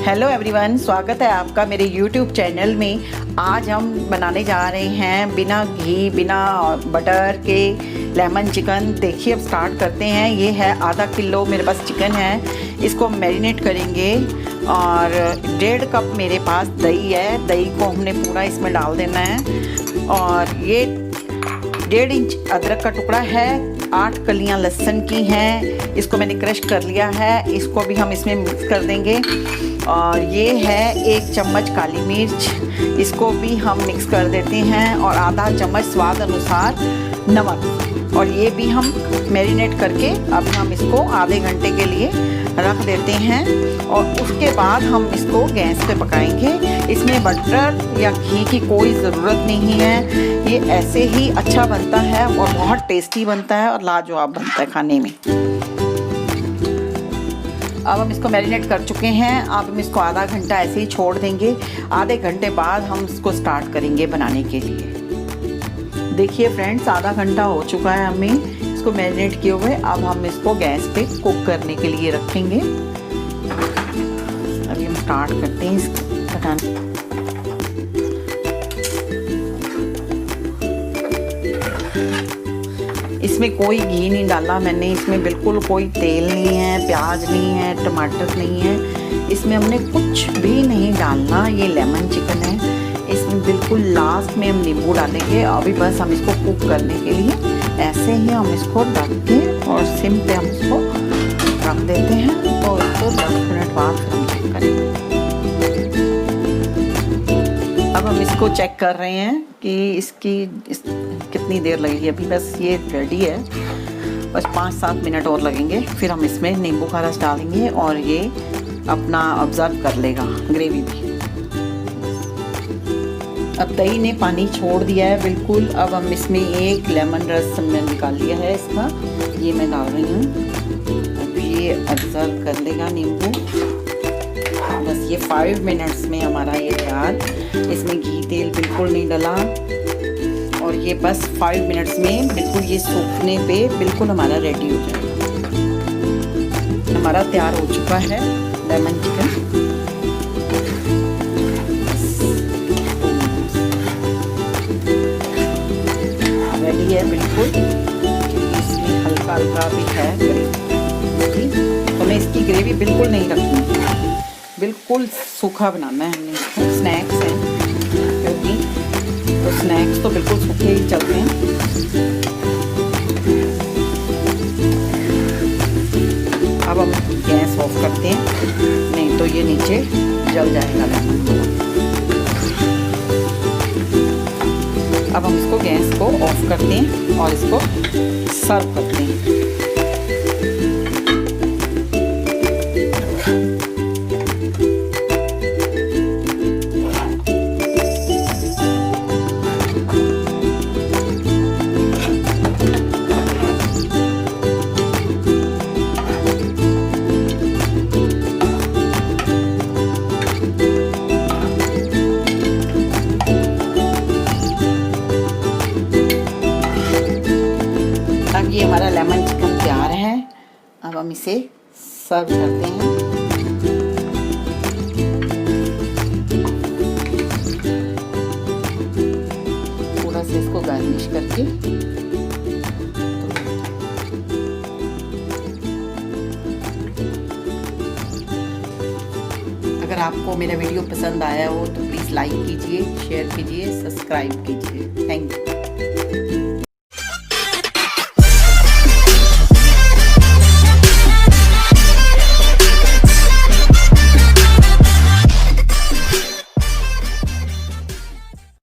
Hello everyone, स्वागत है आपका मेरे यूट्यूब चैनल में। आज हम बनाने जा रहे हैं बिना घी बिना बटर के लेमन चिकन। देखिए अब स्टार्ट करते हैं। ये है आधा किलो मेरे पास चिकन है, इसको मैरिनेट करेंगे। और 1.5 कप मेरे पास दही है, दही को हमने पूरा इसमें डाल देना है। और ये 1.5 इंच अदरक का टुकड़ा है, 8 कलियां लहसुन की हैं, इसको मैंने क्रश कर लिया है, इसको भी हम इसमें मिक्स कर देंगे। और ये है 1 चम्मच काली मिर्च, इसको भी हम मिक्स कर देते हैं। और आधा चम्मच स्वाद अनुसार नमक। और ये भी हम मैरिनेट करके अब हम इसको आधे घंटे के लिए रख देते हैं। और उसके बाद हम इसको गैस पे पकाएंगे। इसमें बटर या घी की कोई ज़रूरत नहीं है, ये ऐसे ही अच्छा बनता है और बहुत टेस्टी बनता है और लाजवाब बनता है खाने में। अब हम इसको मैरिनेट कर चुके हैं। अब हम इसको आधा घंटा ऐसे ही छोड़ देंगे। आधे घंटे बाद हम इसको स्टार्ट करेंगे बनाने के लिए। देखिए फ्रेंड्स, आधा घंटा हो चुका है हमें इसको मैरिनेट किए हुए। अब हम इसको गैस पे कुक करने के लिए रखेंगे। अभी हम स्टार्ट करते हैं इसको बनाने। इसमें कोई घी नहीं डाला मैंने, इसमें बिल्कुल कोई तेल नहीं है, प्याज नहीं है, टमाटर नहीं है, इसमें हमने कुछ भी नहीं डालना। ये लेमन चिकन है, इसमें बिल्कुल लास्ट में हम नींबू डालेंगे। अभी बस हम इसको कुक करने के लिए ऐसे ही हम इसको ढक के और सिम पे हम इसको रख देते हैं। तो इसको 10 मिनट बाद फिर हम चेक करेंगे। अब हम इसको चेक कर रहे हैं कि कितनी देर लगेगी। अभी बस ये रेडी है, बस 5-7 मिनट और लगेंगे। फिर हम इसमें नींबू का रस डालेंगे और ये अपना ऑब्जर्व कर लेगा ग्रेवी भी। अब दही ने पानी छोड़ दिया है बिल्कुल। अब हम इसमें 1 लेमन रस हमने निकाल लिया है इसका, ये मैं डाल रही हूँ। अब ये ऑब्जर्व कर लेगा नींबू। बस ये 5 मिनट्स में हमारा ये तैयार। इसमें घी तेल बिल्कुल नहीं डला। और ये बस 5 मिनट्स में बिल्कुल ये सूखने पे बिल्कुल हमारा रेडी हो जाएगा। हमारा तैयार हो चुका है लेमन चिकन। रेडी है बिल्कुल। इसमें हल्का हल्का भी है ग्रेवी, तो मैं इसकी ग्रेवी बिल्कुल नहीं रखूँगी, बिल्कुल सूखा बनाना है हमने इसको। स्नैक्स हैं क्योंकि तो स्नैक्स तो बिल्कुल सूखे ही चलते हैं। अब हम गैस ऑफ करते हैं, नहीं तो ये नीचे जल जाएगा लेमन। अब हम इसको गैस को ऑफ करते हैं और इसको सर्व करते हैं। ये हमारा लेमन चिकन तैयार है। अब हम इसे सर्व करते हैं। थोड़ा सा इसको गार्निश करके। अगर आपको मेरा वीडियो पसंद आया हो तो प्लीज़ लाइक कीजिए, शेयर कीजिए, सब्सक्राइब कीजिए। Thank you.